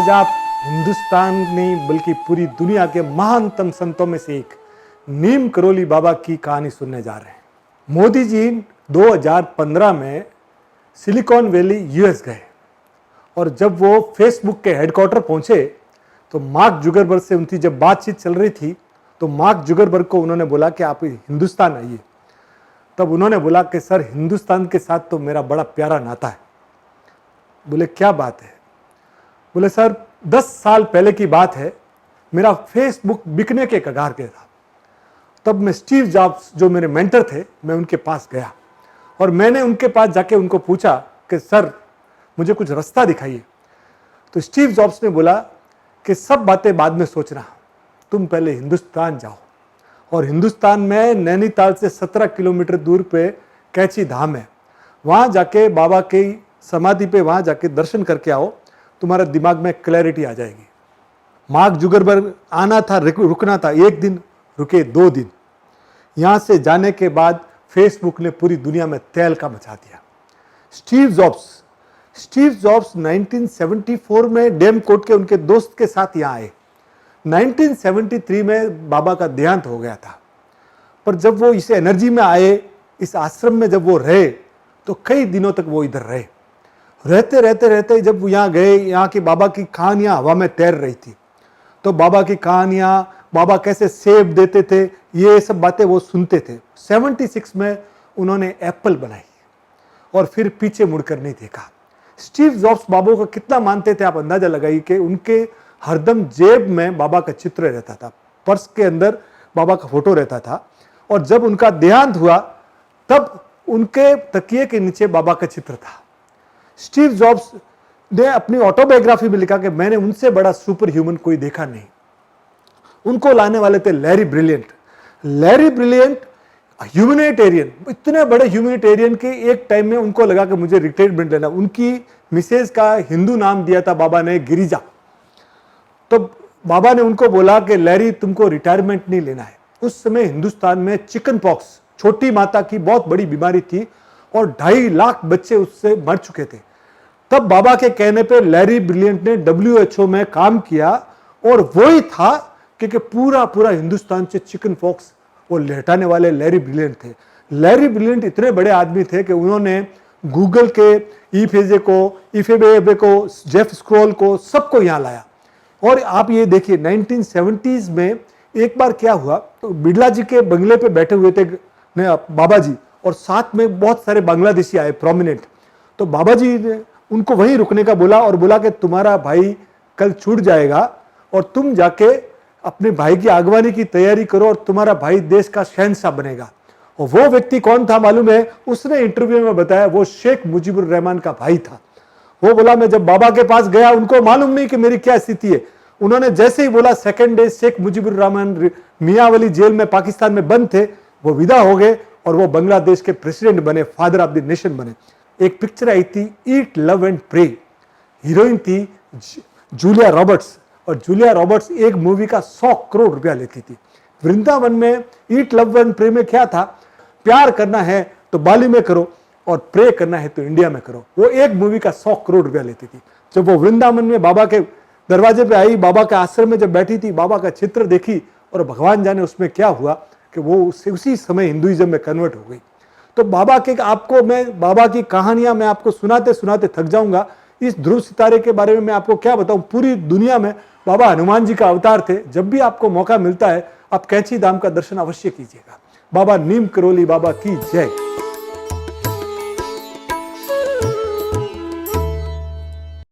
आज आप हिंदुस्तान नहीं बल्कि पूरी दुनिया के महानतम संतों में से एक नीम करोली बाबा की कहानी सुनने जा रहे हैं। मोदी जी 2015 में सिलिकॉन वैली यूएस गए और जब वो फेसबुक के हेडक्वार्टर पहुंचे तो मार्क जुगरबर्ग से उनकी जब बातचीत चल रही थी तो मार्क जुगरबर्ग को उन्होंने बोला कि आप हिंदुस्तान आइए। तब उन्होंने बोला कि सर, हिंदुस्तान के साथ तो मेरा बड़ा प्यारा नाता है। बोले क्या बात है? बोले सर, 10 साल पहले की बात है, मेरा फेसबुक बिकने के कगार पे था। तब मैं स्टीव जॉब्स जो मेरे मेंटर थे, मैं उनके पास गया और मैंने उनके पास जाके उनको पूछा कि सर मुझे कुछ रास्ता दिखाइए। तो स्टीव जॉब्स ने बोला कि सब बातें बाद में सोचना, तुम पहले हिंदुस्तान जाओ। और हिंदुस्तान में नैनीताल से 17 किलोमीटर दूर पे कैची धाम है, वहाँ जाके बाबा की समाधि पे वहाँ जाके दर्शन करके आओ, तुम्हारे दिमाग में क्लैरिटी आ जाएगी। मार्क जुगरबर्ग आना था, रुकना था, 1 दिन रुके, 2 दिन। यहाँ से जाने के बाद फेसबुक ने पूरी दुनिया में तहलका मचा दिया। स्टीव जॉब्स 1974 में डेम कोर्ट के उनके दोस्त के साथ यहाँ आए। 1973 में बाबा का देहांत हो गया था, पर जब वो इस एनर्जी में आए, इस आश्रम में जब वो रहे तो कई दिनों तक वो इधर रहे। रहते जब वो यहाँ गए, यहाँ की बाबा की कहानियाँ हवा में तैर रही थी, तो बाबा की कहानियाँ, बाबा कैसे सेब देते थे, ये सब बातें वो सुनते थे। 76 में उन्होंने एप्पल बनाई और फिर पीछे मुड़कर नहीं देखा। स्टीव जॉब्स बाबा को कितना मानते थे, आप अंदाजा लगाइए कि उनके हरदम जेब में बाबा का चित्र रहता था, पर्स के अंदर बाबा का फोटो रहता था। और जब उनका देहांत हुआ तब उनके तकिए के नीचे बाबा का चित्र था। स्टीव जॉब्स ने अपनी ऑटोबायोग्राफी में लिखा कि मैंने उनसे बड़ा सुपर ह्यूमन कोई देखा नहीं। उनको लाने वाले थे लैरी ब्रिलियंट ह्यूमैनिटेरियन, इतने बड़े ह्यूमैनिटेरियन के एक टाइम में उनको लगा कि मुझे रिटायरमेंट लेना। उनकी मिसेज का हिंदू नाम दिया था बाबा ने, गिरिजा। तो बाबा ने उनको बोला कि लैरी, तुमको रिटायरमेंट नहीं लेना है। उस समय हिंदुस्तान में चिकन पॉक्स, छोटी माता की बहुत बड़ी बीमारी थी और 2.5 लाख बच्चे उससे मर चुके थे। तब बाबा के कहने पे लैरी ब्रिलियंट ने WHO में काम किया और वही था कि पूरा हिंदुस्तान से चिकन पॉक्स वो हटाने वाले लैरी ब्रिलियंट थे। लैरी ब्रिलियंट इतने बड़े आदमी थे कि उन्होंने गूगल के इफेबे को, जेफ स्क्रॉल को, सबको यहाँ लाया। और आप ये देखिए 1970s में एक बार क्या हुआ, तो बिड़ला जी के बंगले पे बैठे हुए थे बाबा जी और साथ में बहुत सारे बांग्लादेशी आए प्रोमिनेंट। तो बाबा जी ने उनको वहीं रुकने का बोला और बोला कि तुम्हारा भाई कल छूट जाएगा और तुम जाके अपने भाई की अगवानी की तैयारी करो और तुम्हारा भाई देश का शहंशाह बनेगा। और वो व्यक्ति कौन था मालूम है? उसने इंटरव्यू में बताया वो शेख मुजीबुर रहमान का भाई था। वो बोला मैं जब बाबा के पास गया, उनको मालूम नहीं कि मेरी क्या स्थिति है। उन्होंने जैसे ही बोला, second day Sheikh Mujibur Rahman Mianwali jail में पाकिस्तान में बंद थे, वो विदा हो गए और वो बांग्लादेश के प्रेसिडेंट बने, फादर ऑफ द नेशन बने। एक पिक्चर आई थी ईट लव एंड प्रे, हीरोइन थी जूलिया रॉबर्ट्स, और जूलिया रॉबर्ट्स एक मूवी का 100 करोड़ रुपया लेती थी। वृंदावन में ईट लव एंड प्रे में क्या था? प्यार करना है तो बाली में करो और प्रे करना है तो इंडिया में करो। वो एक मूवी का 100 करोड़ रुपया लेती थी। जब वो वृंदावन में बाबा के दरवाजे पे आई, बाबा के आश्रम में जब बैठी थी, बाबा का चित्र देखी और भगवान जाने उसमें क्या हुआ कि वो उसी समय हिंदुइज्म में कन्वर्ट हो गई। तो बाबा की कहानियां मैं आपको सुनाते थक जाऊंगा। इस ध्रुव सितारे के बारे में मैं आपको क्या बताऊं, पूरी दुनिया में बाबा हनुमान जी का अवतार थे। जब भी आपको मौका मिलता है आप कैची धाम का दर्शन अवश्य कीजिएगा। बाबा नीम करोली बाबा की जय।